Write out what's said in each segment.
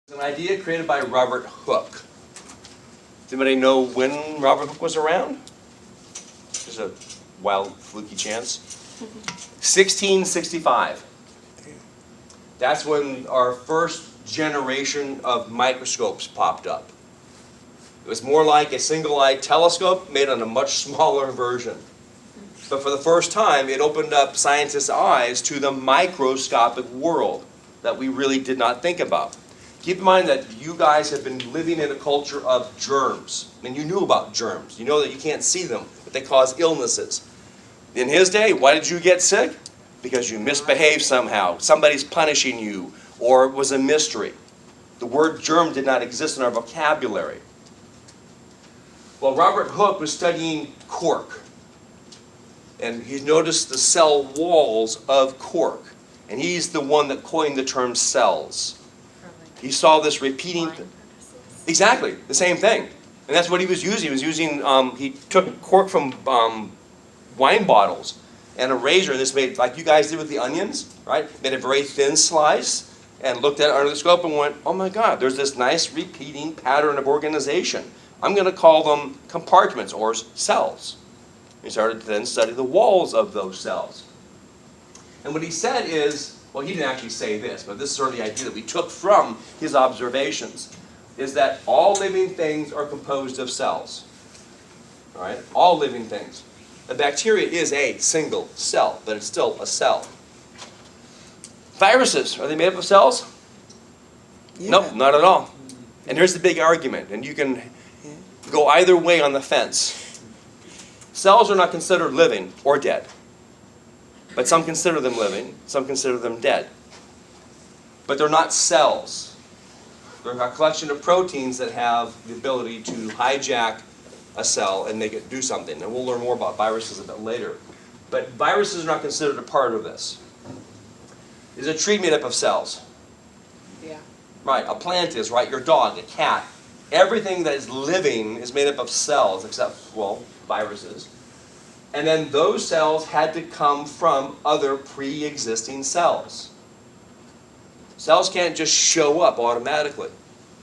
It's an idea created by Robert Hooke. Does anybody know when Robert Hooke was around? Just a wild, fluky chance. 1665. That's when our first generation of microscopes popped up. It was more like a single-eyed telescope made on a much smaller version. But for the first time, it opened up scientists' eyes to the microscopic world that we really did not think about. Keep in mind that you guys have been living in a culture of germs. And you knew about germs. You know that you can't see them, but they cause illnesses. In his day, why did you get sick? Because you misbehaved somehow. Somebody's punishing you, or it was a mystery. The word germ did not exist in our vocabulary. Well, Robert Hooke was studying cork. And he noticed the cell walls of cork. And he's the one that coined the term cells. He saw this repeating. Exactly, the same thing. And that's what he was using. He was using, he took cork from wine bottles and a razor, and this made, like you guys did with the onions, right? Made a very thin slice and looked at it under the scope and went, oh my God, there's this nice repeating pattern of organization. I'm going to call them compartments or cells. He started to then study the walls of those cells. And what he said is, well, he didn't actually say this, but this is sort of the idea that we took from his observations, is that all living things are composed of cells. All right? All living things. A bacteria is a single cell, but it's still a cell. Viruses, are they made up of cells? Yeah. Nope, not at all. And here's the big argument, and you can go either way on the fence. Cells are not considered living or dead. But some consider them living, some consider them dead. But they're not cells. They're a collection of proteins that have the ability to hijack a cell and make it do something. And we'll learn more about viruses a bit later. But viruses are not considered a part of this. Is a tree made up of cells? Yeah. Right, a plant is, right? Your dog, a cat. Everything that is living is made up of cells, except, well, viruses. And then those cells had to come from other pre-existing cells. Cells can't just show up automatically.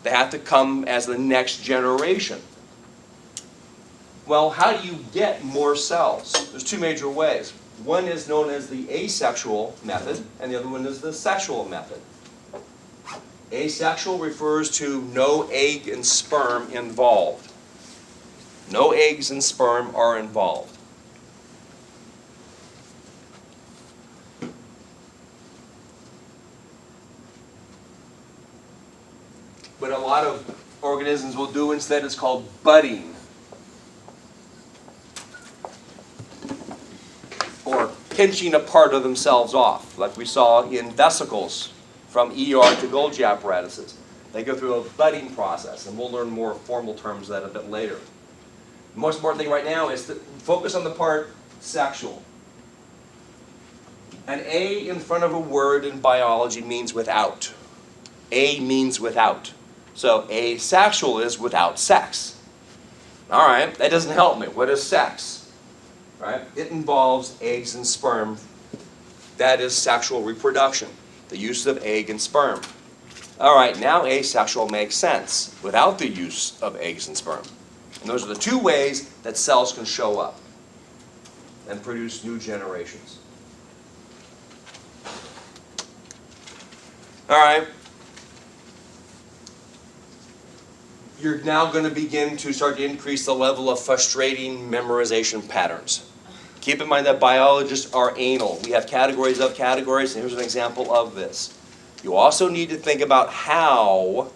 They have to come as the next generation. Well, how do you get more cells? There's two major ways. One is known as the asexual method, and the other one is the sexual method. Asexual refers to no egg and sperm involved. No eggs and sperm are involved. What a lot of organisms will do instead is called budding. Or pinching a part of themselves off, like we saw in vesicles from ER to Golgi apparatuses. They go through a budding process, and we'll learn more formal terms of that a bit later. The most important thing right now is to focus on the part sexual. An A in front of a word in biology means without. A means without. So asexual is without sex. All right, that doesn't help me. What is sex? Right? It involves eggs and sperm. That is sexual reproduction, the use of egg and sperm. All right, now asexual makes sense without the use of eggs and sperm. And those are the two ways that cells can show up and produce new generations. All right. You're now going to begin to start to increase the level of frustrating memorization patterns. Keep in mind that biologists are anal. We have categories of categories, and here's an example of this. You also need to think about how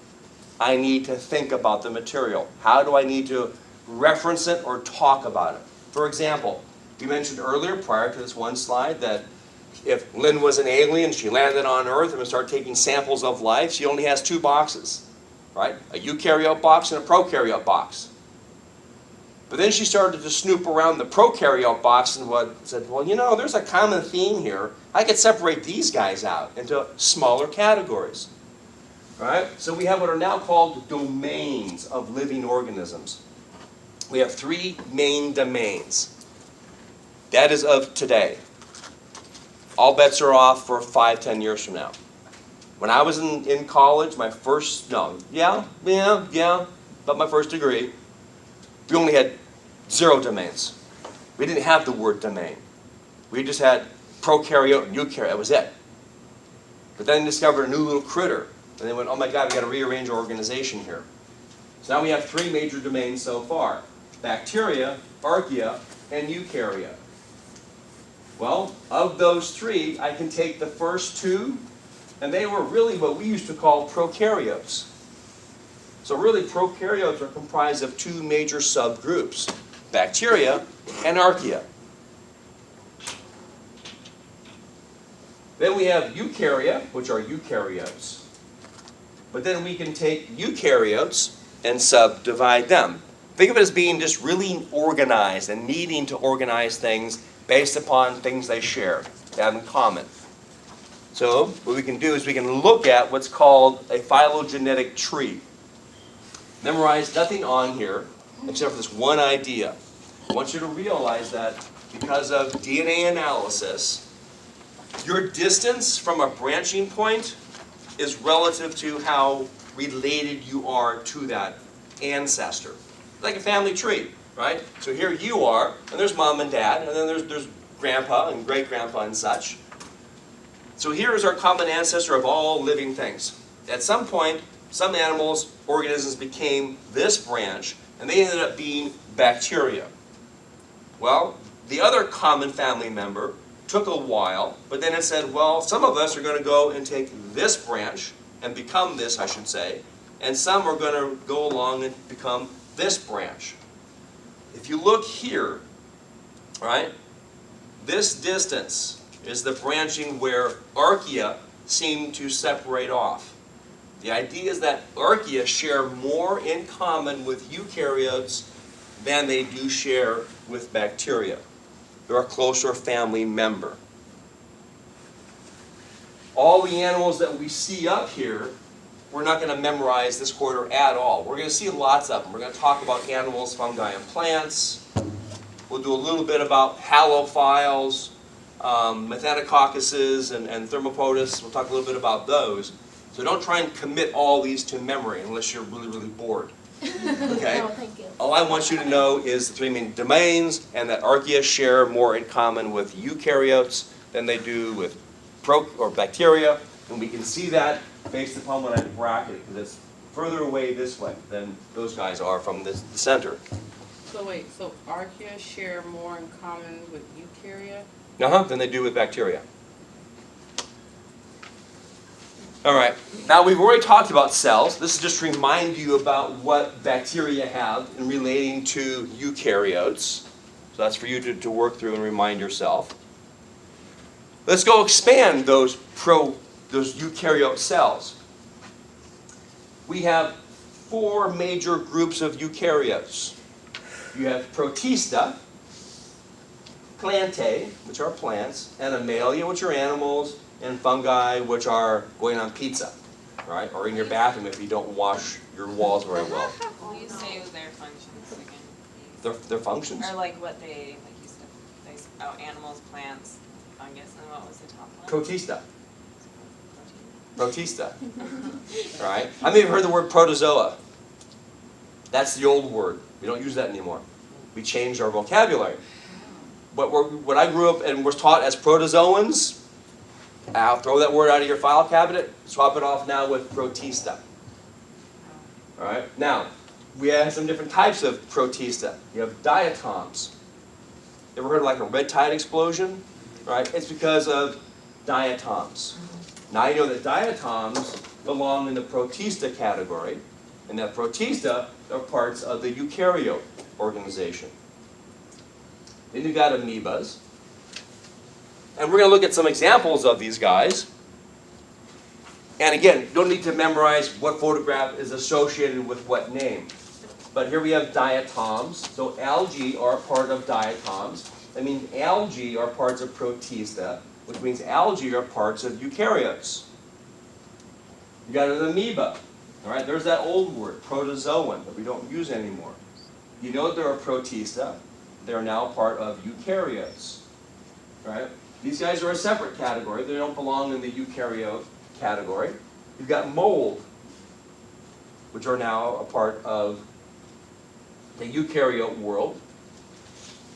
I need to think about the material. How do I need to reference it or talk about it? For example, we mentioned earlier, prior to this one slide, that if Lynn was an alien, she landed on Earth and would start taking samples of life, she only has two boxes. Right? A eukaryote box and a prokaryote box. But then she started to snoop around the prokaryote box and said, well, you know, there's a common theme here. I could separate these guys out into smaller categories. Right? So we have what are now called domains of living organisms. We have three main domains. That is of today. All bets are off for 5-10 years from now. When I was in college, my first, no, but my first degree, we only had 0 domains. We didn't have the word domain. We just had prokaryote and eukaryote, that was it. But then they discovered a new little critter, and they went, oh my God, we got to rearrange our organization here. So now we have 3 major domains so far: bacteria, archaea, and eukarya. Well, of those 3, I can take the first 2, and they were really what we used to call prokaryotes. So really, prokaryotes are comprised of 2 major subgroups: bacteria and archaea. Then we have eukarya, which are eukaryotes. But then we can take eukaryotes and subdivide them. Think of it as being just really organized and needing to organize things based upon things they share, they have in common. So what we can do is we can look at what's called a phylogenetic tree. Memorize nothing on here except for this one idea. I want you to realize that because of DNA analysis, your distance from a branching point is relative to how related you are to that ancestor. Like a family tree, right? So here you are, and there's mom and dad, and then there's grandpa and great-grandpa and such. So here is our common ancestor of all living things. At some point, some animals, organisms became this branch, and they ended up being bacteria. Well, the other common family member took a while, but then it said, well, some of us are going to go and take this branch and become this, I should say, and some are going to go along and become this branch. If you look here, right, this distance is the branching where archaea seem to separate off. The idea is that archaea share more in common with eukaryotes than they do share with bacteria. They're a closer family member. All the animals that we see up here, we're not going to memorize this quarter at all. We're going to see lots of them. We're going to talk about animals, fungi, and plants. We'll do a little bit about halophiles, methanococcuses, and thermopodas. We'll talk a little bit about those. So don't try and commit all these to memory unless you're really, really bored. Okay? No, thank you. All I want you to know is the 3 main domains, and that archaea share more in common with eukaryotes than they do with bacteria. And we can see that based upon what I bracketed, because it's further away this way than those guys are from the center. So wait, so archaea share more in common with eukarya? Than they do with bacteria. All right, now we've already talked about cells. This is just to remind you about what bacteria have in relating to eukaryotes. So that's for you to work through and remind yourself. Let's go expand those eukaryote cells. We have 4 major groups of eukaryotes. You have Protista, Plantae, which are plants, Animalia, which are animals, and fungi, which are going on pizza, right? Or in your bathroom if you don't wash your walls very well. Will you say their functions again? Their functions? Or like what they, like you said, animals, plants, fungus, and what was the top one? Protista. Protista. Right? How many have heard the word protozoa? That's the old word. We don't use that anymore. We changed our vocabulary. But what I grew up and was taught as protozoans, I'll throw that word out of your file cabinet, swap it off now with protista. All right? Now, we have some different types of protista. You have diatoms. Ever heard of like a red tide explosion? Right? It's because of diatoms. Now you know that diatoms belong in the protista category, and that protista are parts of the eukaryote organization. Then you've got amoebas. And we're going to look at some examples of these guys. And again, don't need to memorize what photograph is associated with what name. But here we have diatoms. So algae are part of diatoms. That means algae are parts of protista, which means algae are parts of eukaryotes. You got an amoeba. All right, there's that old word, protozoan, that we don't use anymore. You know that they're a protista. They're now part of eukaryotes. Right? These guys are a separate category. They don't belong in the eukaryote category. You've got mold, which are now a part of the eukaryote world.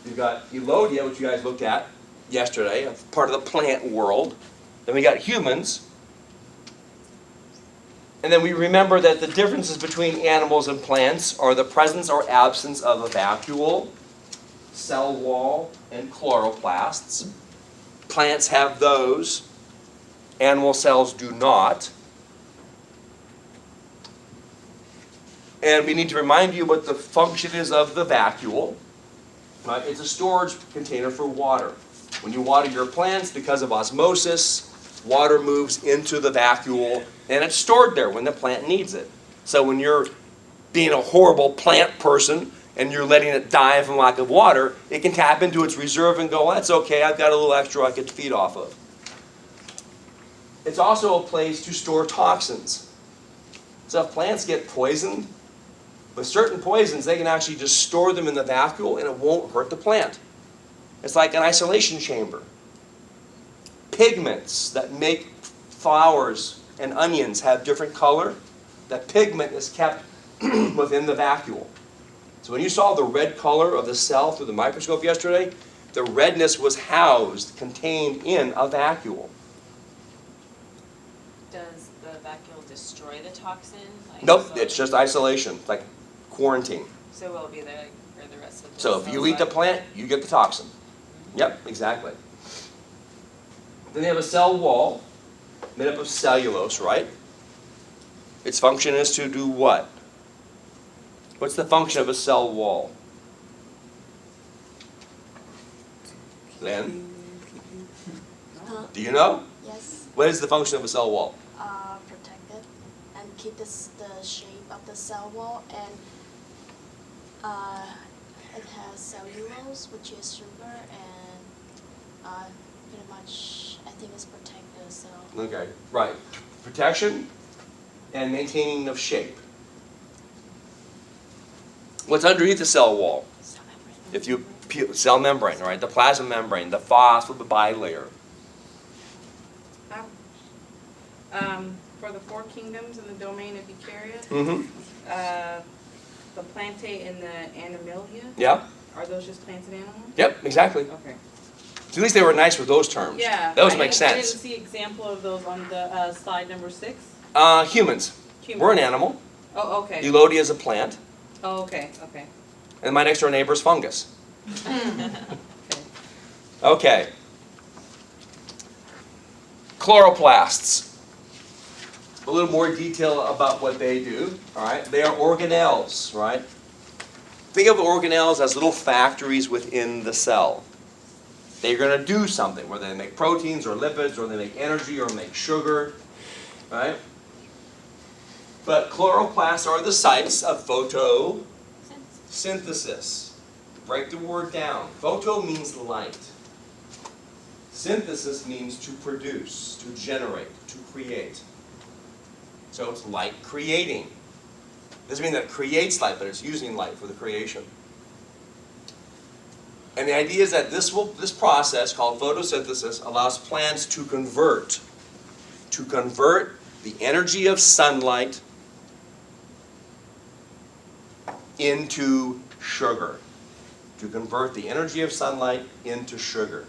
You've got Elodia, which you guys looked at yesterday, a part of the plant world. Then we got humans. And then we remember that the differences between animals and plants are the presence or absence of a vacuole, cell wall, and chloroplasts. Plants have those. Animal cells do not. And we need to remind you what the function is of the vacuole. It's a storage container for water. When you water your plants, because of osmosis, water moves into the vacuole and it's stored there when the plant needs it. So when you're being a horrible plant person and you're letting it die from lack of water, it can tap into its reserve and go, that's okay, I've got a little extra I could feed off of. It's also a place to store toxins. So if plants get poisoned, with certain poisons, they can actually just store them in the vacuole and it won't hurt the plant. It's like an isolation chamber. Pigments that make flowers and onions have different color, that pigment is kept within the vacuole. So when you saw the red color of the cell through the microscope yesterday, the redness was housed, contained in a vacuole. Does the vacuole destroy the toxin? Nope, so- it's just isolation, like quarantine. So will it be there for the rest of the So if you eat the plant, you get the toxin. Yep, exactly. Then they have a cell wall made up of cellulose, right? Its function is to do what? What's the function of a cell wall? Lynn, do you know? Yes, What is the function of a cell wall? protect it and keep this, the shape of the cell wall, and it has cellulose, which is sugar, and pretty much I think it's protect the cell. Okay, right. Protection and maintaining of shape. What's underneath the cell wall? Cell membrane. If you cell membrane, right? The plasma membrane, the phospholipid bilayer. For the four kingdoms in the domain of eukaryote, Mm-hmm. the plantae and the animalia, Yeah. are those just plants and animals? Yep. Exactly. Okay. So at least they were nice with those terms. Yeah. Those I make didn't- I sense. didn't see example of those on the slide number 6. Humans. Humans. We're an animal. Oh, okay. Elodia is a plant, Oh, okay, okay. and my next door neighbor is fungus. Okay. Okay. Chloroplasts. A little more detail about what they do. All right. They are organelles, right? Think of organelles as little factories within the cell. They're going to do something, whether they make proteins or lipids, or they make energy or make sugar, right? But chloroplasts are the sites of photosynthesis. Write the word down. Photo means light. Synthesis means to produce, to generate, to create. So it's light creating. Doesn't mean that it creates light, but it's using light for the creation. And the idea is that this process called photosynthesis allows plants to convert the energy of sunlight into sugar. To convert the energy of sunlight into sugar.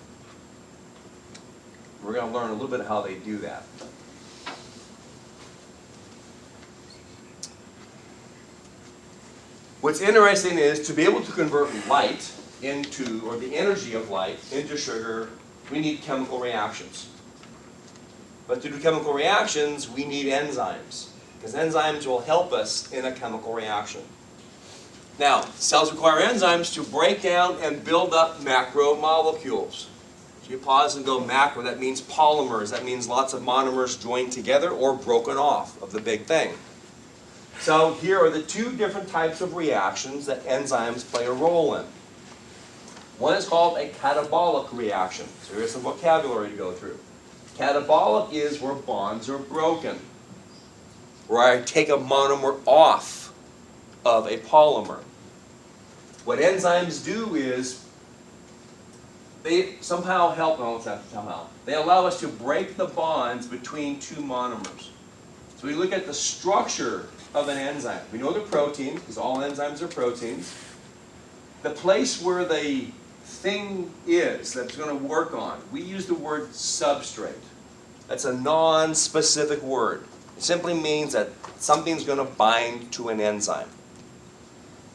We're going to learn a little bit how they do that. What's interesting is to be able to convert light into, or the energy of light into sugar, we need chemical reactions. But to do chemical reactions, we need enzymes, because enzymes will help us in a chemical reaction. Now, cells require enzymes to break down and build up macromolecules. So you pause and go macro, that means polymers, that means lots of monomers joined together or broken off of the big thing. So here are the two different types of reactions that enzymes play a role in. One is called a catabolic reaction. So here's some vocabulary to go through. Catabolic is where bonds are broken, where I take a monomer off of a polymer. What enzymes do is they somehow help, no, it's not somehow, they allow us to break the bonds between two monomers. So we look at the structure of an enzyme. We know the protein, because all enzymes are proteins. The place where the thing is that's going to work on, we use the word substrate. That's a non-specific word. It simply means that something's going to bind to an enzyme.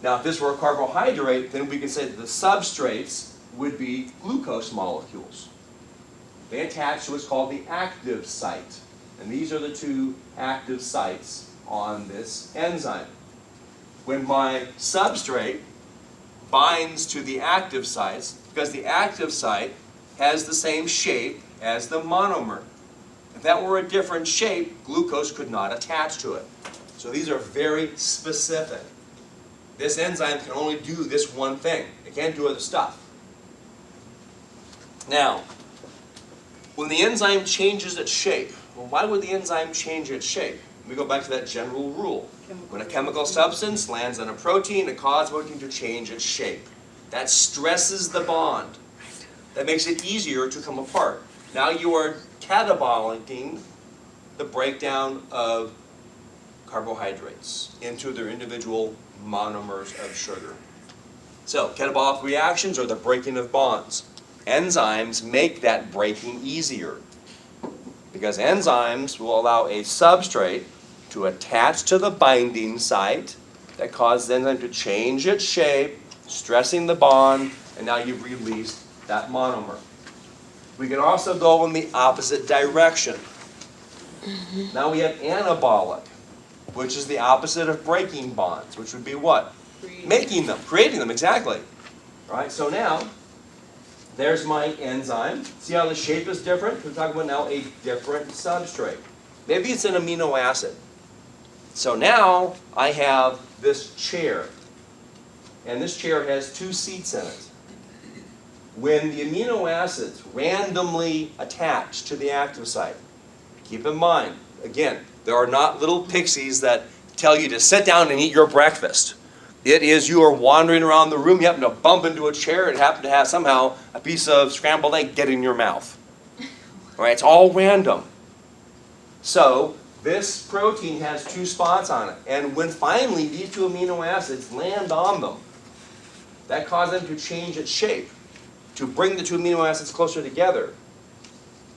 Now, if this were a carbohydrate, then we could say that the substrates would be glucose molecules. They attach to what's called the active site. And these are the two active sites on this enzyme. When my substrate binds to the active sites, because the active site has the same shape as the monomer. If that were a different shape, glucose could not attach to it. So these are very specific. This enzyme can only do this one thing. It can't do other stuff. Now, when the enzyme changes its shape, well, why would the enzyme change its shape? We go back to that general rule. When a chemical substance lands on a protein, it causes the protein to change its shape. That stresses the bond. That makes it easier to come apart. Now you are catabolicing the breakdown of carbohydrates into their individual monomers of sugar. So, catabolic reactions are the breaking of bonds. Enzymes make that breaking easier, because enzymes will allow a substrate to attach to the binding site that causes the enzyme to change its shape, stressing the bond, and now you've released that monomer. We can also go in the opposite direction. Now we have anabolic, which is the opposite of breaking bonds, which would be what? Making them, creating them, exactly. Right? So now, there's my enzyme. See how the shape is different? We're talking about now a different substrate. Maybe it's an amino acid. So now I have this chair. And this chair has 2 seats in it. When the amino acids randomly attach to the active site, keep in mind, again, there are not little pixies that tell you to sit down and eat your breakfast. It is you are wandering around the room, you happen to bump into a chair, and happen to have somehow a piece of scrambled egg get in your mouth. All right, it's all random. So this protein has 2 spots on it, and when finally these 2 amino acids land on them, that causes them to change its shape, to bring the 2 amino acids closer together.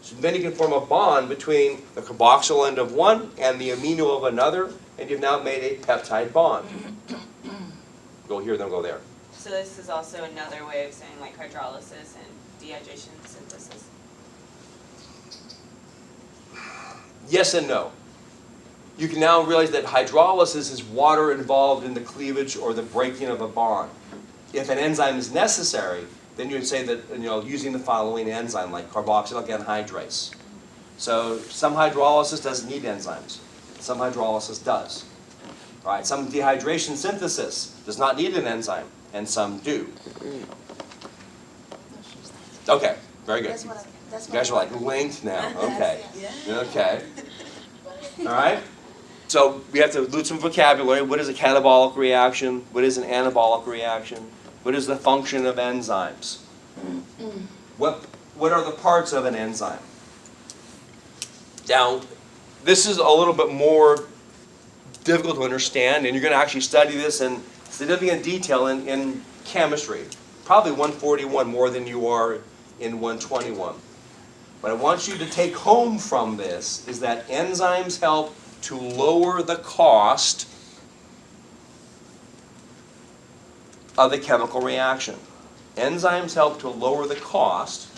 So then you can form a bond between the carboxyl end of one and the amino of another, and you've now made a peptide bond. Go here, then go there. So this is also another way of saying like hydrolysis and dehydration synthesis. Yes and no. You can now realize that hydrolysis is water involved in the cleavage or the breaking of a bond. If an enzyme is necessary, then you would say that, using the following enzyme, like carboxylic anhydrase. So some hydrolysis doesn't need enzymes. Some hydrolysis does. Right? Some dehydration synthesis does not need an enzyme, and some do. Okay, very good. That's You guys are like linked now. Okay. Okay. All right. So we have to lose some vocabulary. What is a catabolic reaction? What is an anabolic reaction? What is the function of enzymes? What are the parts of an enzyme? Now, this is a little bit more difficult to understand, and you're going to actually study this in significant detail in chemistry. Probably 141 more than you are in 121. What I want you to take home from this is that enzymes help to lower the cost of the chemical reaction. Enzymes help to lower the cost,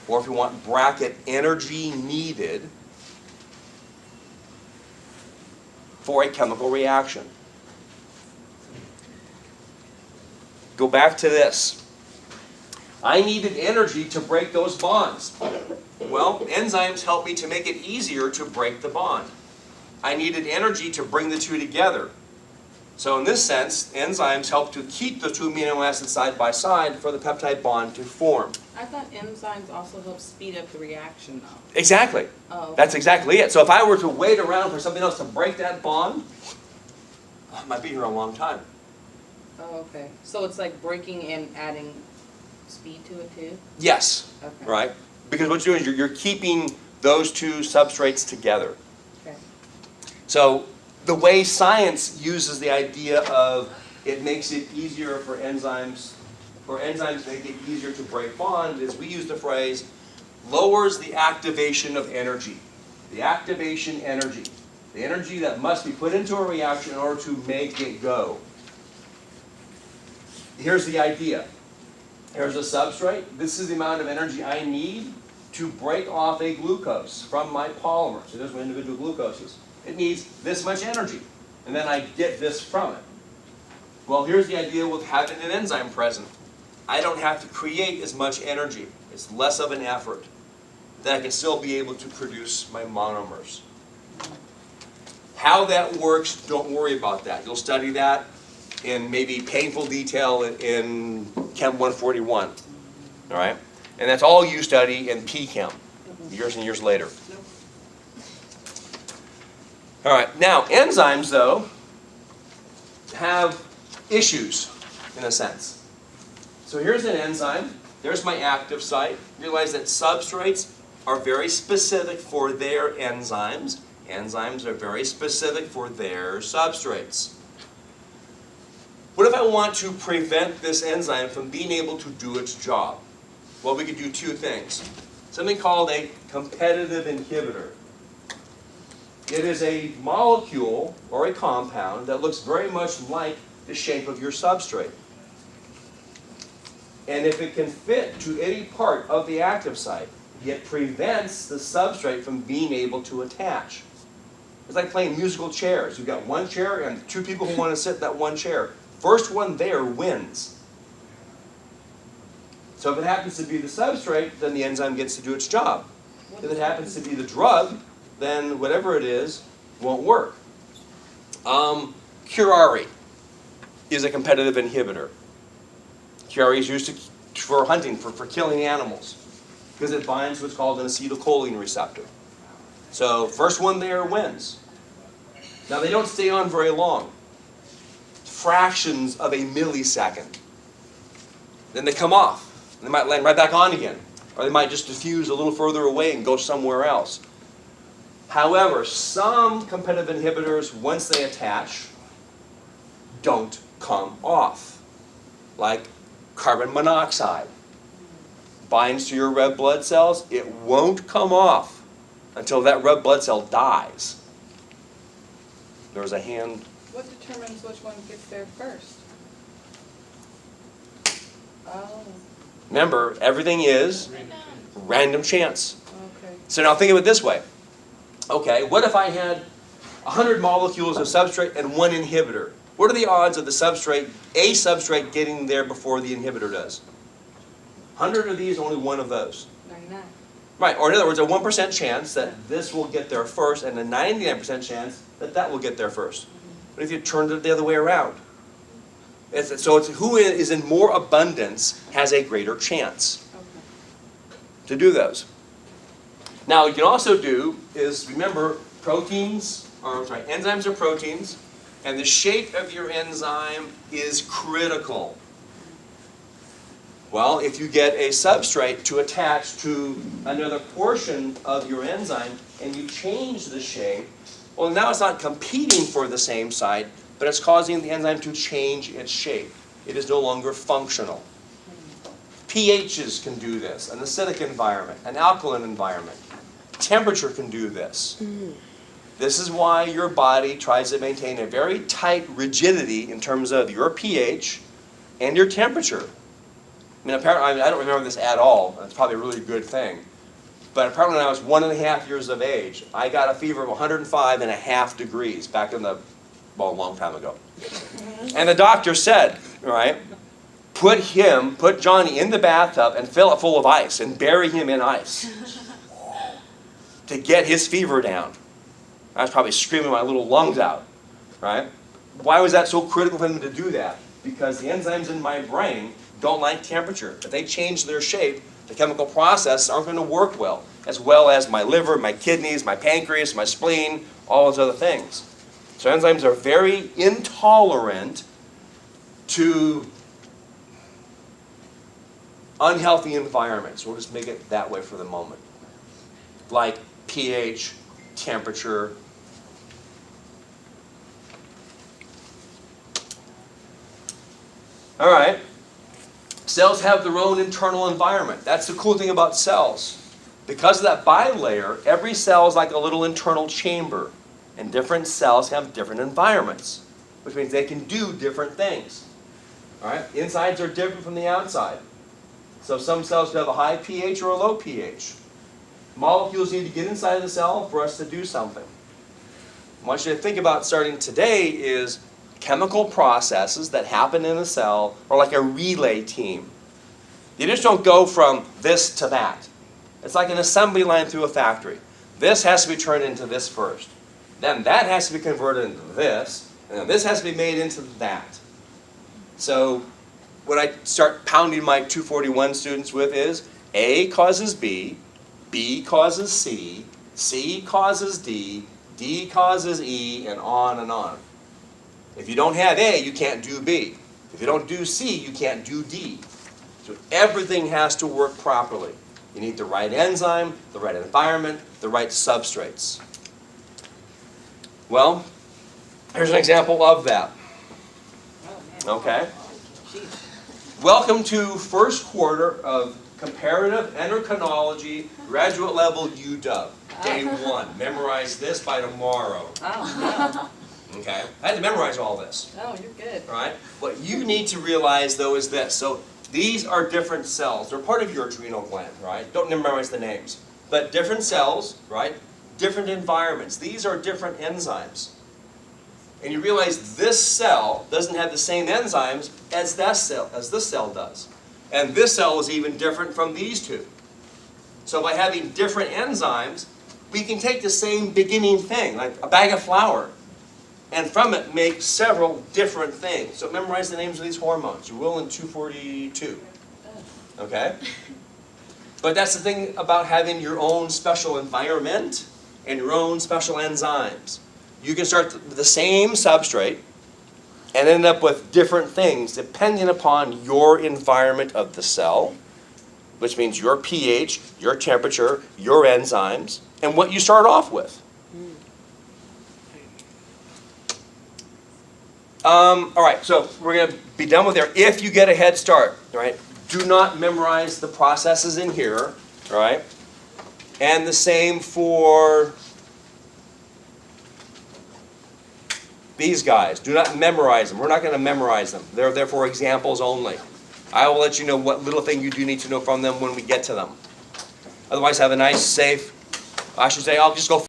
or if you want bracket, energy needed for a chemical reaction. Go back to this. I needed energy to break those bonds. Well, enzymes help me to make it easier to break the bond. I needed energy to bring the 2 together. So in this sense, enzymes help to keep the 2 amino acids side by side for the peptide bond to form. I thought enzymes also help speed up the reaction though. Exactly. Oh. That's exactly it. So if I were to wait around for something else to break that bond, I might be here a long time. Oh, okay. So it's like breaking and adding speed to it too? Yes. Okay. Right? Because what you're doing is you're keeping those 2 substrates together. Okay. So the way science uses the idea of it makes it easier for enzymes make it easier to break bond is we use the phrase lowers the activation of energy. The activation energy. The energy that must be put into a reaction in order to make it go. Here's the idea. Here's a substrate. This is the amount of energy I need to break off a glucose from my polymer. So there's my individual glucoses. It needs this much energy. And then I get this from it. Well, here's the idea with having an enzyme present. I don't have to create as much energy. It's less of an effort. Then I can still be able to produce my monomers. How that works, don't worry about that. You'll study that in maybe painful detail in Chem 141. All right? And that's all you study in P-Chem, years and years later. All right, now enzymes, though, have issues, in a sense. So here's an enzyme. There's my active site. Realize that substrates are very specific for their enzymes. Enzymes are very specific for their substrates. What if I want to prevent this enzyme from being able to do its job? Well, we could do two things. Something called a competitive inhibitor. It is a molecule or a compound that looks very much like the shape of your substrate. And if it can fit to any part of the active site, it prevents the substrate from being able to attach. It's like playing musical chairs. You've got one chair and two people who want to sit in that one chair. First one there wins. So if it happens to be the substrate, then the enzyme gets to do its job. If it happens to be the drug, then whatever it is won't work. Curare is a competitive inhibitor. Curare is used for hunting, for killing animals, because it binds what's called an acetylcholine receptor. So first one there wins. Now they don't stay on very long. Fractions of a millisecond. Then they come off. They might land right back on again. Or they might just diffuse a little further away and go somewhere else. However, some competitive inhibitors, once they attach, don't come off. Like carbon monoxide. Binds to your red blood cells, it won't come off until that red blood cell dies. There's a hand. What determines which one gets there first? Oh, Remember, everything is random chance. okay. So now think of it this way. Okay, what if I had 100 molecules of substrate and one inhibitor? What are the odds of the a substrate getting there before the inhibitor does? 100 of these, only one of those. 99. Right, or in other words, a 1% chance that this will get there first and a 99% chance that that will get there first. But if you turned it the other way around? So it's who is in more abundance has a greater chance Okay. to do those. Now, you can also do is, remember, enzymes are proteins, and the shape of your enzyme is critical. Well, if you get a substrate to attach to another portion of your enzyme and you change the shape, well, now it's not competing for the same site, but it's causing the enzyme to change its shape. It is no longer functional. pHs can do this, an acidic environment, an alkaline environment. Temperature can do this. This is why your body tries to maintain a very tight rigidity in terms of your pH and your temperature. I mean, apparently, I don't remember this at all. That's probably a really good thing. But apparently when I was 1.5 years of age, I got a fever of 105.5 degrees back in a long time ago. And the doctor said, right, put Johnny in the bathtub and fill it full of ice and bury him in ice to get his fever down. I was probably screaming my little lungs out, right? Why was that so critical for him to do that? Because the enzymes in my brain don't like temperature. If they change their shape, the chemical processes aren't going to work well as my liver, my kidneys, my pancreas, my spleen, all those other things. So enzymes are very intolerant to unhealthy environments. We'll just make it that way for the moment. Like pH, temperature, All right. Cells have their own internal environment. That's the cool thing about cells. Because of that bilayer, every cell is like a little internal chamber. And different cells have different environments, which means they can do different things. All right? Insides are different from the outside. So some cells have a high pH or a low pH. Molecules need to get inside the cell for us to do something. What I want you to think about starting today is chemical processes that happen in a cell are like a relay team. You just don't go from this to that. It's like an assembly line through a factory. This has to be turned into this first. Then that has to be converted into this, and then this has to be made into that. So what I start pounding my 241 students with is A causes B causes C causes D causes E, and on and on. If you don't have A, you can't do B. If you don't do C, you can't do D. So everything has to work properly. You need the right enzyme, the right environment, the right substrates. Well, here's an example of that. Oh, man. Okay? Jeez. Welcome to first quarter of Comparative Endocrinology, graduate level UW. Day 1. Memorize this by tomorrow. Oh, Okay? I had to memorize all this. no. Oh, you're good. All right? What you need to realize, though, is this. So these are different cells. They're part of your adrenal gland, right? Don't memorize the names. But different cells, right? Different environments. These are different enzymes. And you realize this cell doesn't have the same enzymes as this cell does. And this cell is even different from these two. So by having different enzymes, we can take the same beginning thing, like a bag of flour, and from it make several different things. So memorize the names of these hormones. You will in 242. Okay? But that's the thing about having your own special environment and your own special enzymes. You can start with the same substrate and end up with different things depending upon your environment of the cell, which means your pH, your temperature, your enzymes, and what you start off with. All right, so we're going to be done with there. If you get a head start, all right, do not memorize the processes in here, all right? And the same for these guys. Do not memorize them. We're not going to memorize them. They're there for examples only. I will let you know what little thing you do need to know from them when we get to them. Otherwise, have a nice, safe, I'll just go